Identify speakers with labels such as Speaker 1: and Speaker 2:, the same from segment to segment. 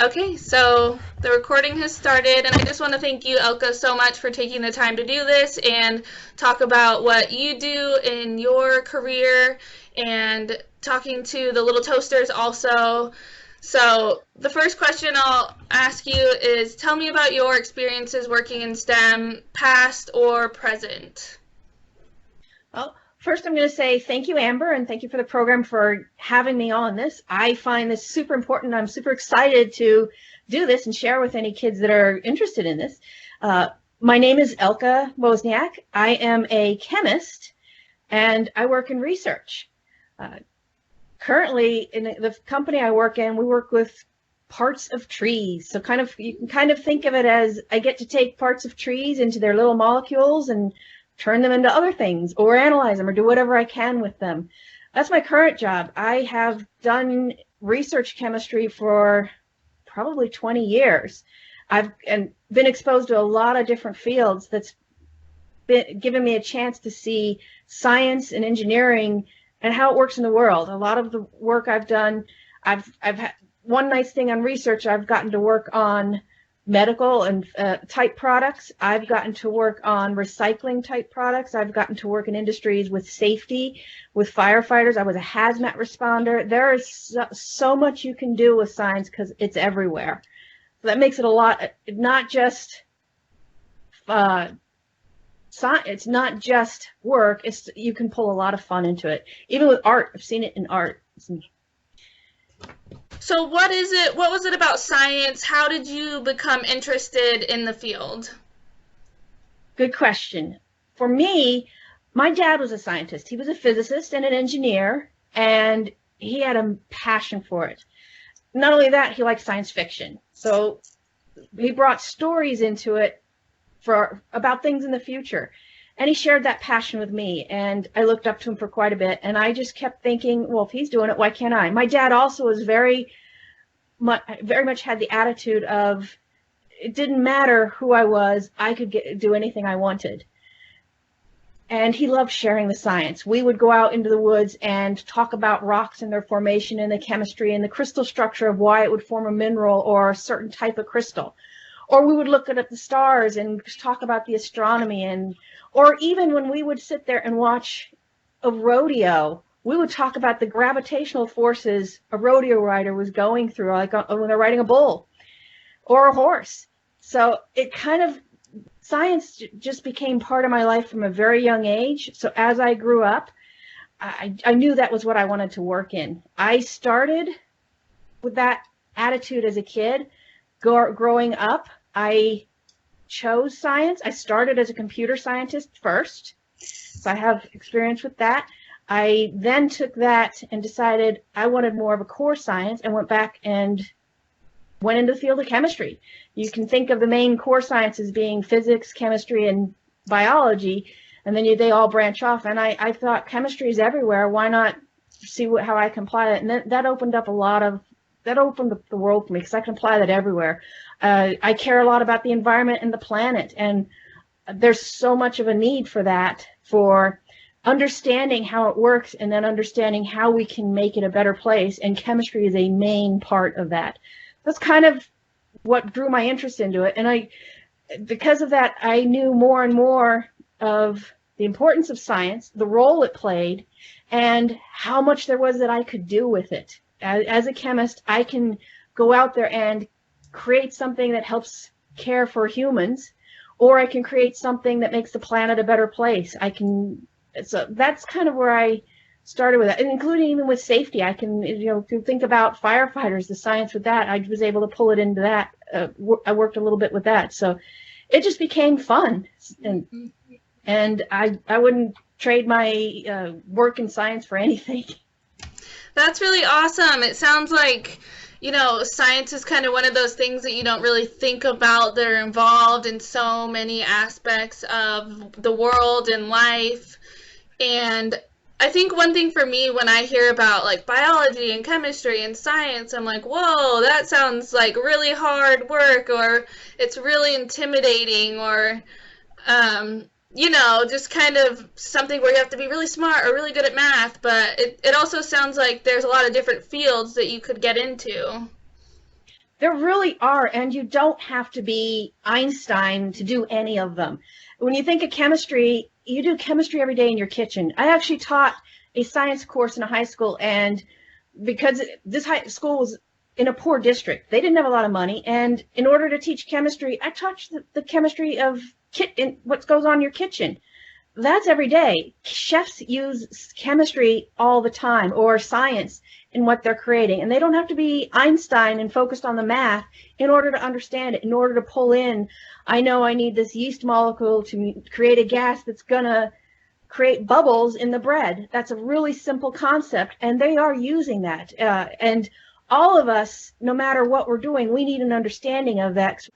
Speaker 1: Okay, so the recording has started, and I just want to thank you, Elka, so much for taking the time to do this and talk about what you do in your career and talking to the Little Toasters also. So the first question I'll ask you is tell me about your experiences working in STEM, past or present.
Speaker 2: Well, first I'm going to say thank you, Amber, and thank you for the program for having me on this. I find this super important. I'm super excited to do this and share with any kids that are interested in this. My name is Elka Wozniak. I am a chemist, and I work in research. Currently, in the company I work in, we work with parts of trees. So you can kind of think of it as I get to take parts of trees into their little molecules and turn them into other things or analyze them or do whatever I can with them. That's my current job. I have done research chemistry for probably 20 years. I've been exposed to a lot of different fields that's given me a chance to see science and engineering and how it works in the world. A lot of the work I've done, I've had one nice thing on research. I've gotten to work on medical and type products. I've gotten to work on recycling type products. I've gotten to work in industries with safety, with firefighters. I was a hazmat responder. There is so much you can do with science because it's everywhere. So that makes it a lot, not just it's not just work. You can pull a lot of fun into it. Even with art, I've seen it in art.
Speaker 1: So what is it? What was it about science? How did you become interested in the field?
Speaker 2: Good question. For me, my dad was a scientist. He was a physicist and an engineer, and he had a passion for it. Not only that, he liked science fiction. So he brought stories into it about things in the future. And he shared that passion with me, and I looked up to him for quite a bit, and I just kept thinking, well, if he's doing it, why can't I? My dad also was very much had the attitude of it didn't matter who I was, I could do anything I wanted. And he loved sharing the science. We would go out into the woods and talk about rocks and their formation and the chemistry and the crystal structure of why it would form a mineral or a certain type of crystal. Or we would look at the stars and talk about the astronomy, or even when we would sit there and watch a rodeo, we would talk about the gravitational forces a rodeo rider was going through, like when they're riding a bull or a horse. So science just became part of my life from a very young age. So as I grew up, I knew that was what I wanted to work in. I started with that attitude as a kid. Growing up, I chose science. I started as a computer scientist first, so I have experience with that. I then took that and decided I wanted more of a core science and went back and went into the field of chemistry. You can think of the main core sciences being physics, chemistry, and biology, and then they all branch off. And I thought chemistry is everywhere. Why not see how I can apply it? And that opened up that opened up the world for me because I can apply that everywhere. I care a lot about the environment and the planet, and there's so much of a need for that, for understanding how it works and then understanding how we can make it a better place, and chemistry is a main part of that. That's kind of what drew my interest into it, and because of that, I knew more and more of the importance of science, the role it played, and how much there was that I could do with it. As a chemist, I can go out there and create something that helps care for humans, or I can create something that makes the planet a better place. So that's kind of where I started with that, and including even with safety. I can, to think about firefighters, the science with that, I was able to pull it into that. I worked a little bit with that, so it just became fun, and I wouldn't trade my work in science for anything.
Speaker 1: That's really awesome. It sounds like, science is kind of one of those things that you don't really think about. They're involved in so many aspects of the world and life. And I think one thing for me when I hear about like biology and chemistry and science, I'm like, whoa, that sounds like really hard work, or it's really intimidating, or just kind of something where you have to be really smart or really good at math, but it also sounds like there's a lot of different fields that you could get into.
Speaker 2: There really are, and you don't have to be Einstein to do any of them. When you think of chemistry, you do chemistry every day in your kitchen. I actually taught a science course in a high school, and because this high school was in a poor district, they didn't have a lot of money, and in order to teach chemistry, I taught the chemistry of what goes on in your kitchen. That's every day. Chefs use chemistry all the time, or science in what they're creating. And they don't have to be Einstein and focused on the math in order to understand it, in order to pull in, I know I need this yeast molecule to create a gas that's going to create bubbles in the bread. That's a really simple concept, and they are using that. And all of us, no matter what we're doing, we need an understanding of that.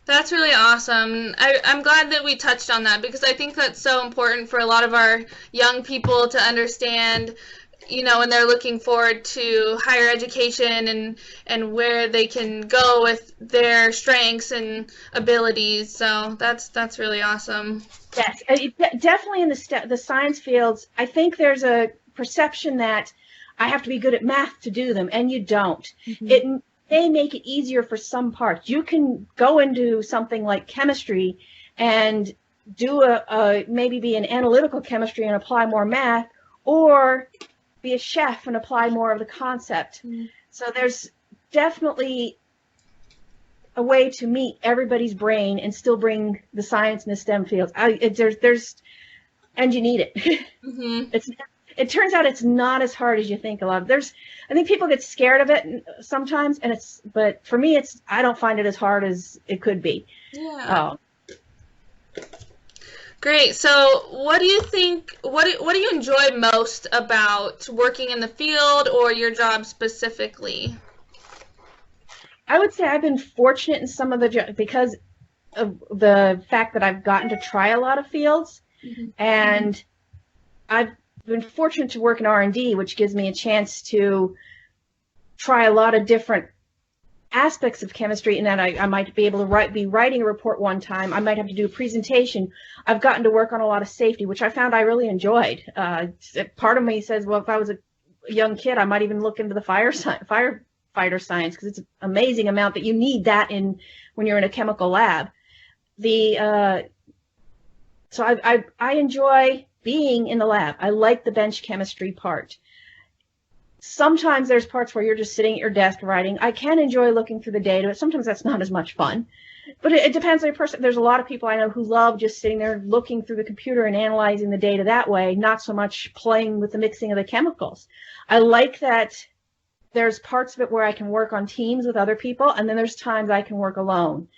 Speaker 1: That's really awesome. I'm glad that we touched on that, because I think that's so important for a lot of our young people to understand, when they're looking forward to higher education and where they can go with their strengths and abilities. So that's really awesome.
Speaker 2: Yes, definitely in the science fields, I think there's a perception that I have to be good at math to do them, and you don't. Mm-hmm. They make it easier for some parts. You can go into something like chemistry and do maybe be an analytical chemistry and apply more math, or be a chef and apply more of the concept. Mm-hmm. So there's definitely a way to meet everybody's brain and still bring the science in the STEM fields. And you need it. Mm-hmm. It turns out it's not as hard as you think. I think people get scared of it sometimes, but for me, I don't find it as hard as it could be.
Speaker 1: Yeah. Great. So, what do you think? What do you enjoy most about working in the field or your job specifically?
Speaker 2: I would say I've been fortunate in some of the jobs because of the fact that I've gotten to try a lot of fields, mm-hmm. and I've been fortunate to work in R&D, which gives me a chance to try a lot of different aspects of chemistry, and that I might be able to be writing a report one time. I might have to do a presentation. I've gotten to work on a lot of safety, which I found I really enjoyed. Part of me says, well, if I was a young kid, I might even look into the firefighter science, because it's an amazing amount that you need that when you're in a chemical lab. So I enjoy being in the lab. I like the bench chemistry part. Sometimes there's parts where you're just sitting at your desk writing. I can enjoy looking through the data, but sometimes that's not as much fun. But it depends on the person. There's a lot of people I know who love just sitting there looking through the computer and analyzing the data that way, not so much playing with the mixing of the chemicals. I like that there's parts of it where I can work on teams with other people, and then there's times I can work alone.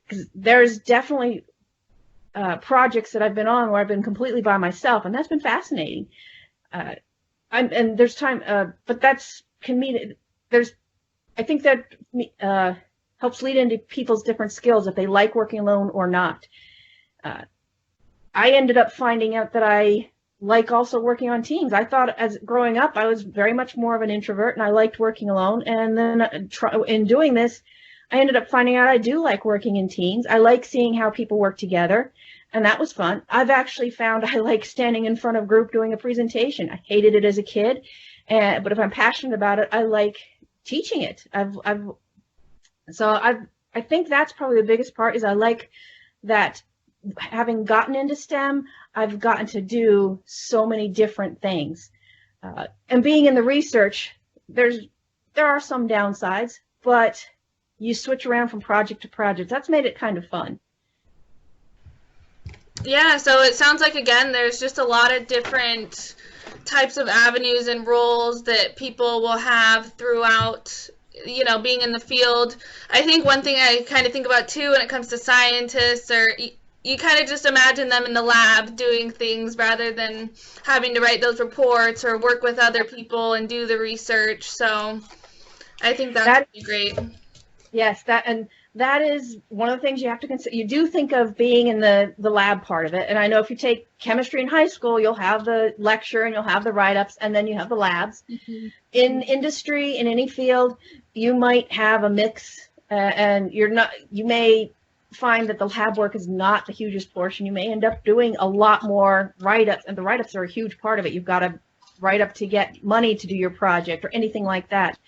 Speaker 2: Because there's definitely projects that I've been on where I've been completely by myself, and that's been fascinating. And there's time, but I think that helps lead into people's different skills, if they like working alone or not. I ended up finding out that I like also working on teams. I thought as growing up, I was very much more of an introvert, and I liked working alone. And then in doing this, I ended up finding out I do like working in teams. I like seeing how people work together, and that was fun. I've actually found I like standing in front of a group doing a presentation. I hated it as a kid, but if I'm passionate about it, I like teaching it. I think that's probably the biggest part, is I like that having gotten into STEM, I've gotten to do so many different things. And being in the research, there are some downsides, but you switch around from project to project. That's made it kind of fun.
Speaker 1: Yeah, so it sounds like, again, there's just a lot of different types of avenues and roles that people will have throughout, being in the field. I think one thing I kind of think about, too, when it comes to scientists, or you kind of just imagine them in the lab doing things rather than having to write those reports or work with other people and do the research. So I think that's really great.
Speaker 2: Yes, that is one of the things you have to consider. You do think of being in the lab part of it. And I know if you take chemistry in high school, you'll have the lecture and you'll have the write-ups, and then you have the labs. Mm-hmm. In industry, in any field, you might have a mix, and you may find that the lab work is not the hugest portion. You may end up doing a lot more write-ups, and the write-ups are a huge part of it. You've got to write up to get money to do your project or anything like that.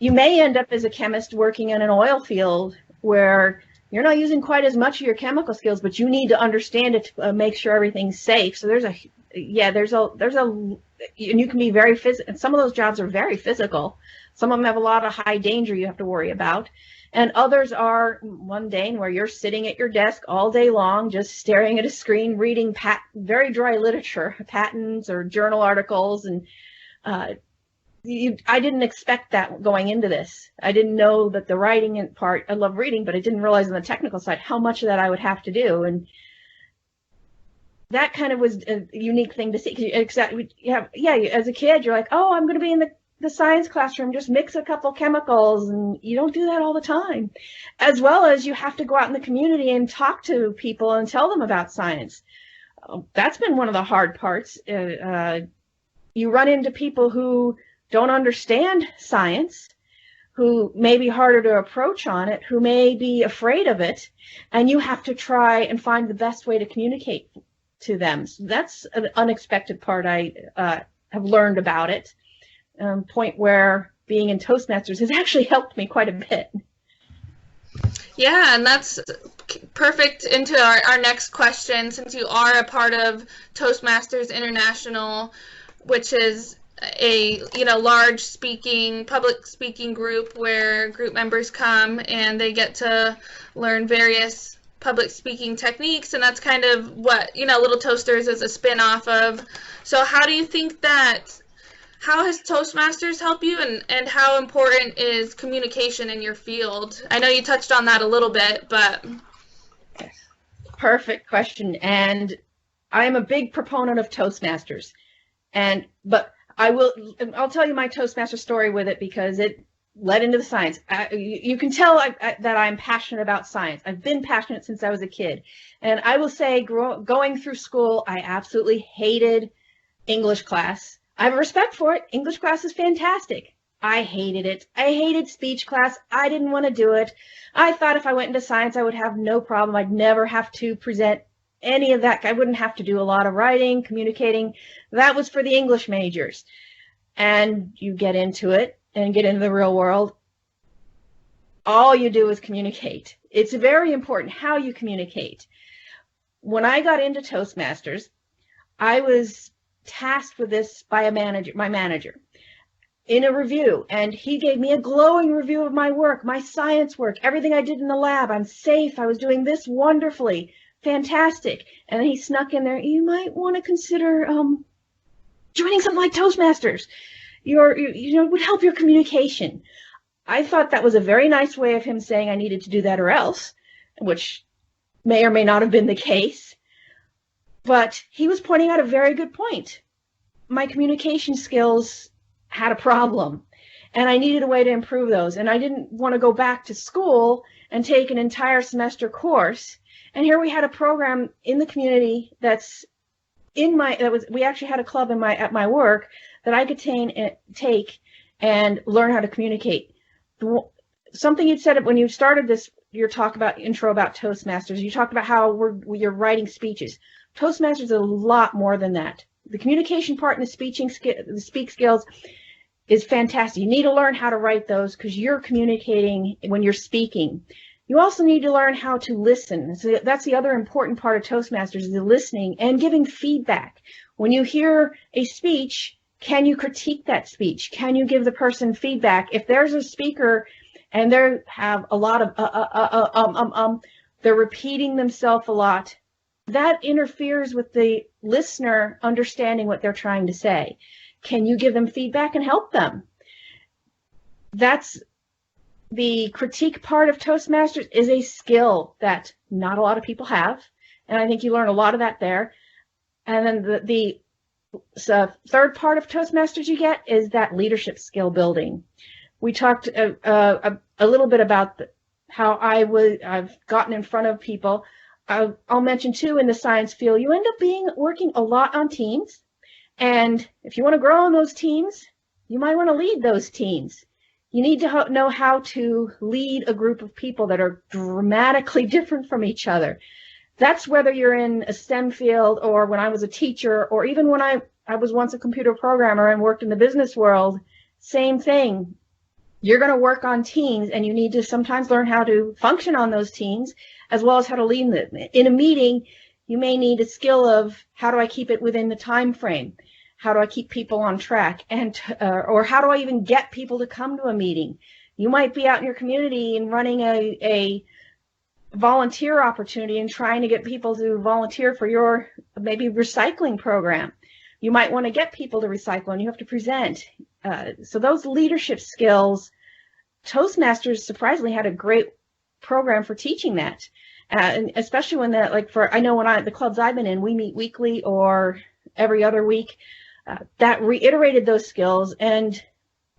Speaker 2: you may end up as a chemist working in an oil field where you're not using quite as much of your chemical skills, but you need to understand it to make sure everything's safe. So there's and you can be very physical. Some of those jobs are very physical. Some of them have a lot of high danger you have to worry about. And others are mundane, where you're sitting at your desk all day long, just staring at a screen, reading very dry literature, patents or journal articles. And I didn't expect that going into this. I didn't know that the writing part, I love reading, but I didn't realize on the technical side how much of that I would have to do. And that kind of was a unique thing to see. Exactly. Yeah. As a kid, you're like, oh, I'm going to be in the science classroom, just mix a couple chemicals, and you don't do that all the time. As well as you have to go out in the community and talk to people and tell them about science. That's been one of the hard parts. You run into people who don't understand science, who may be harder to approach on it, who may be afraid of it, and you have to try and find the best way to communicate to them. So that's an unexpected part I have learned about it. Point where being in Toastmasters has actually helped me quite a bit.
Speaker 1: Yeah, and that's perfect into our next question, since you are a part of Toastmasters International, which is a large public speaking group where group members come and they get to learn various public speaking techniques, and that's kind of what Little Toasters is a spin-off of. So how do you think how has Toastmasters helped you, and how important is communication in your field? I know you touched on that a little bit, but...
Speaker 2: Yes. Perfect question. And I am a big proponent of Toastmasters. But I'll tell you my Toastmaster story with it, because it led into the science. You can tell that I'm passionate about science. I've been passionate since I was a kid. And I will say, going through school, I absolutely hated English class. I have respect for it. English class is fantastic. I hated it. I hated speech class. I didn't want to do it. I thought if I went into science, I would have no problem. I'd never have to present any of that. I wouldn't have to do a lot of writing, communicating. That was for the English majors. And you get into it and get into the real world. All you do is communicate. It's very important how you communicate. When I got into Toastmasters, I was tasked with this by my manager, in a review, and he gave me a glowing review of my work, my science work, everything I did in the lab. I'm safe. I was doing this wonderfully, fantastic. And then he snuck in there, you might want to consider joining something like Toastmasters. Would help your communication. I thought that was a very nice way of him saying I needed to do that or else, which may or may not have been the case. But he was pointing out a very good point. My communication skills had a problem, and I needed a way to improve those. And I didn't want to go back to school and take an entire semester course. And here we had a program in the community we actually had a club at my work that I could take and learn how to communicate. Something you'd said when you started your intro about Toastmasters, you talked about how you're writing speeches. Toastmasters is a lot more than that. The communication part and the speak skills is fantastic. You need to learn how to write those, because you're communicating when you're speaking. You also need to learn how to listen. So that's the other important part of Toastmasters, is the listening and giving feedback. When you hear a speech, can you critique that speech? Can you give the person feedback? If there's a speaker and they have a lot of they're repeating themselves a lot, that interferes with the listener understanding what they're trying to say. Can you give them feedback and help them? That's the critique part of Toastmasters, is a skill that not a lot of people have. And I think you learn a lot of that there. And then the third part of Toastmasters you get is that leadership skill building. We talked a little bit about how I've gotten in front of people. I'll mention too, in the science field, you end up working a lot on teams. And if you want to grow on those teams, you might want to lead those teams. You need to know how to lead a group of people that are dramatically different from each other. That's whether you're in a STEM field, or when I was a teacher, or even when I was once a computer programmer and worked in the business world, same thing. You're going to work on teams, and you need to sometimes learn how to function on those teams as well as how to lead them. In a meeting, you may need a skill of how do I keep it within the time frame? How do I keep people on track? And or how do I even get people to come to a meeting? You might be out in your community and running a volunteer opportunity and trying to get people to volunteer for your maybe recycling program. You might want to get people to recycle, and you have to present. So those leadership skills, Toastmasters surprisingly had a great program for teaching that. And especially when that, like I know when the clubs I've been in, we meet weekly or every other week, that reiterated those skills. And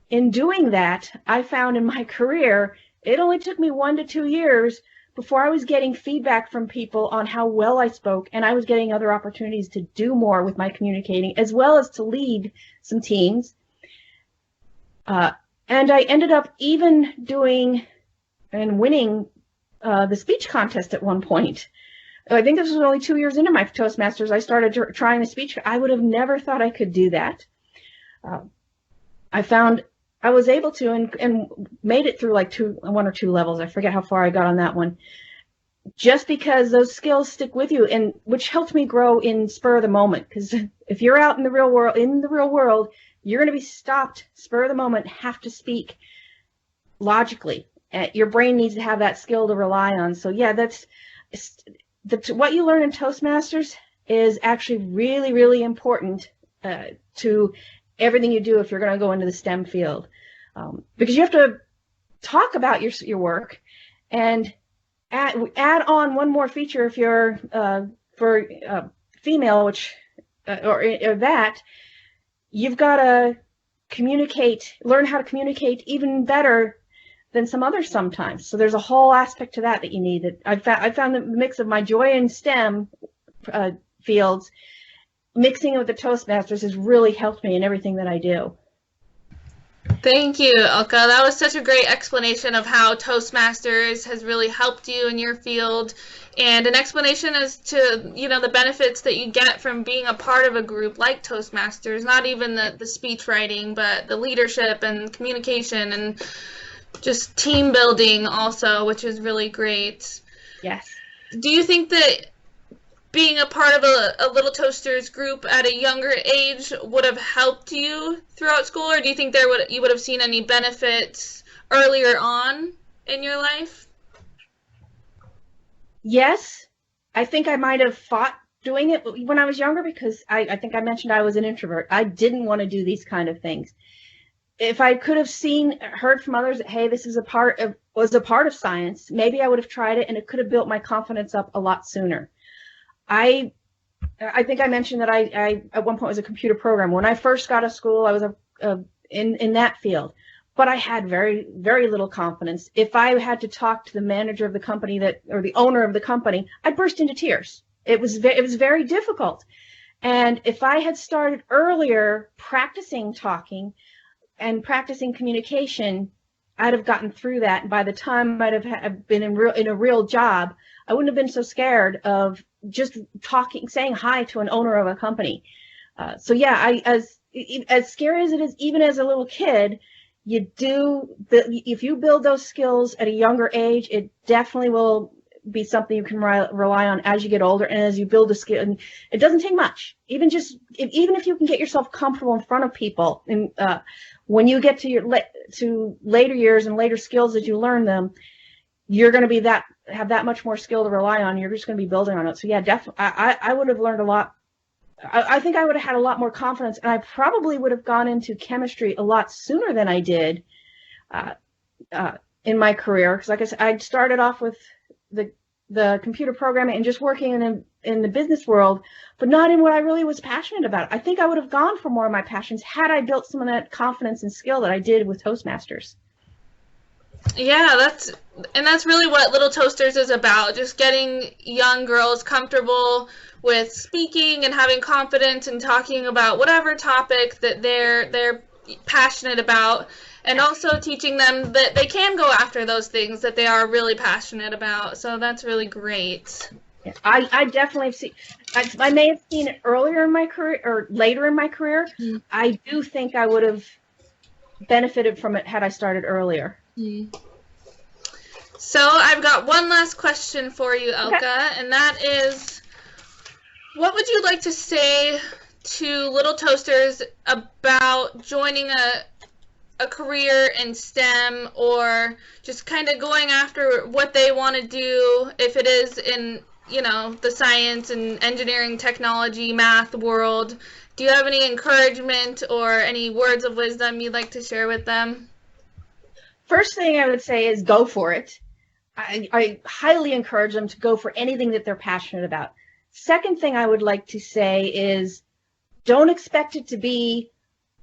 Speaker 2: in doing that, I found in my career, it only took me 1 to 2 years before I was getting feedback from people on how well I spoke, and I was getting other opportunities to do more with my communicating, as well as to lead some teams. And I ended up even doing and winning the speech contest at one point. I think this was only 2 years into my Toastmasters. I started trying the speech. I would have never thought I could do that. I found I was able to and made it through like 1 or 2 levels. I forget how far I got on that one. Just because those skills stick with you, and which helped me grow in spur of the moment. Because if you're out in the real world, you're going to be stopped spur of the moment, have to speak logically. Your brain needs to have that skill to rely on. So yeah, that's what you learn in Toastmasters is actually really, really important to everything you do if you're going to go into the STEM field, because you have to talk about your work and add on one more feature if you're for female, which or that you've got to learn how to communicate even better than some others sometimes. So there's a whole aspect to that you need. That I found the mix of my joy in STEM fields mixing it with the Toastmasters has really helped me in everything that I do.
Speaker 1: Thank you, Elka. That was such a great explanation of how Toastmasters has really helped you in your field, and an explanation as to, the benefits that you get from being a part of a group like Toastmasters, not even the speech writing, but the leadership and communication and just team building also, which is really great.
Speaker 2: Yes.
Speaker 1: Do you think that being a part of a Little Toasters group at a younger age would have helped you throughout school, or do you think you would have seen any benefits earlier on in your life?
Speaker 2: Yes, I think I might have fought doing it when I was younger because I think I mentioned I was an introvert. I didn't want to do these kind of things. If I could have heard from others that, hey, this was a part of science, maybe I would have tried it, and it could have built my confidence up a lot sooner. I think I mentioned that I at one point was a computer programmer. When I first got to school, I was in that field, but I had very, very little confidence. If I had to talk to the manager of the company or the owner of the company, I'd burst into tears. It was very difficult. And if I had started earlier practicing talking and practicing communication, I'd have gotten through that. And by the time I'd have been in a real job, I wouldn't have been so scared of just saying hi to an owner of a company. So yeah, as scary as it is, even as a little kid, if you build those skills at a younger age, it definitely will be something you can rely on as you get older and as you build a skill. And it doesn't take much. Even if you can get yourself comfortable in front of people, and when you get to later years and later skills as you learn them, you're going to have that much more skill to rely on. You're just going to be building on it. So yeah, definitely, I would have learned a lot. I think I would have had a lot more confidence, and I probably would have gone into chemistry a lot sooner than I did in my career. Because like I said, I started off with the computer programming and just working in the business world, but not in what I really was passionate about. I think I would have gone for more of my passions had I built some of that confidence and skill that I did with Toastmasters.
Speaker 1: Yeah, that's really what Little Toasters is about, just getting young girls comfortable with speaking and having confidence and talking about whatever topic that they're passionate about, and also teaching them that they can go after those things that they are really passionate about. So that's really great.
Speaker 2: Yeah, I definitely have seen. I may have seen it earlier in my career or later in my career. Mm-hmm. I do think I would have benefited from it had I started earlier.
Speaker 1: So I've got one last question for you, Elka,
Speaker 2: Okay.
Speaker 1: and that is, what would you like to say to little toasters about joining a career in STEM, or just kind of going after what they want to do, if it is in, the science and engineering, technology, math world? Do you have any encouragement or any words of wisdom you'd like to share with them?
Speaker 2: First thing I would say is go for it. I highly encourage them to go for anything that they're passionate about. Second thing I would like to say is don't expect it to be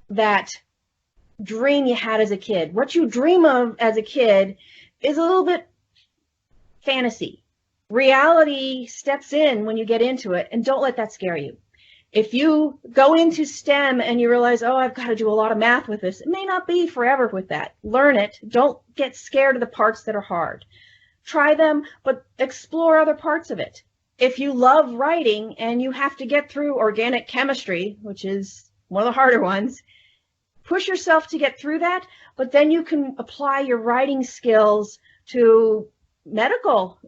Speaker 2: that dream you had as a kid. What you dream of as a kid is a little bit fantasy. Reality steps in when you get into it, and don't let that scare you. If you go into STEM and you realize, oh, I've got to do a lot of math with this, it may not be forever with that. Learn it. Don't get scared of the parts that are hard. Try them, but explore other parts of it. If you love writing and you have to get through organic chemistry, which is one of the harder ones, push yourself to get through that, but then you can apply your writing skills to medical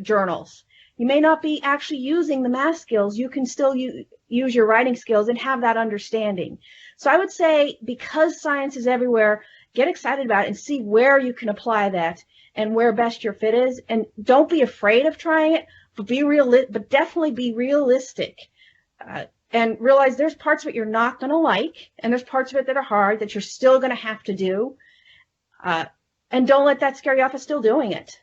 Speaker 2: journals. You may not be actually using the math skills. You can still use your writing skills and have that understanding. So I would say, because science is everywhere, get excited about it and see where you can apply that and where best your fit is. And don't be afraid of trying it, but definitely be realistic. And realize there's parts of it you're not going to like, and there's parts of it that are hard that you're still going to have to do. And don't let that scare you off of still doing it.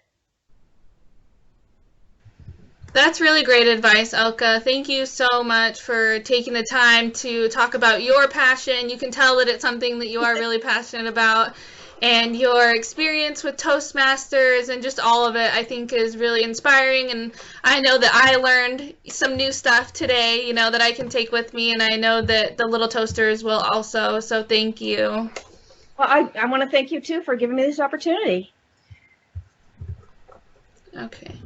Speaker 1: That's really great advice, Elka. Thank you so much for taking the time to talk about your passion. You can tell that it's something that you are really passionate about. And your experience with Toastmasters and just all of it, I think, is really inspiring. And I know that I learned some new stuff today, that I can take with me. And I know that the little toasters will also. So thank you.
Speaker 2: Well, I want to thank you, too, for giving me this opportunity.
Speaker 1: Okay.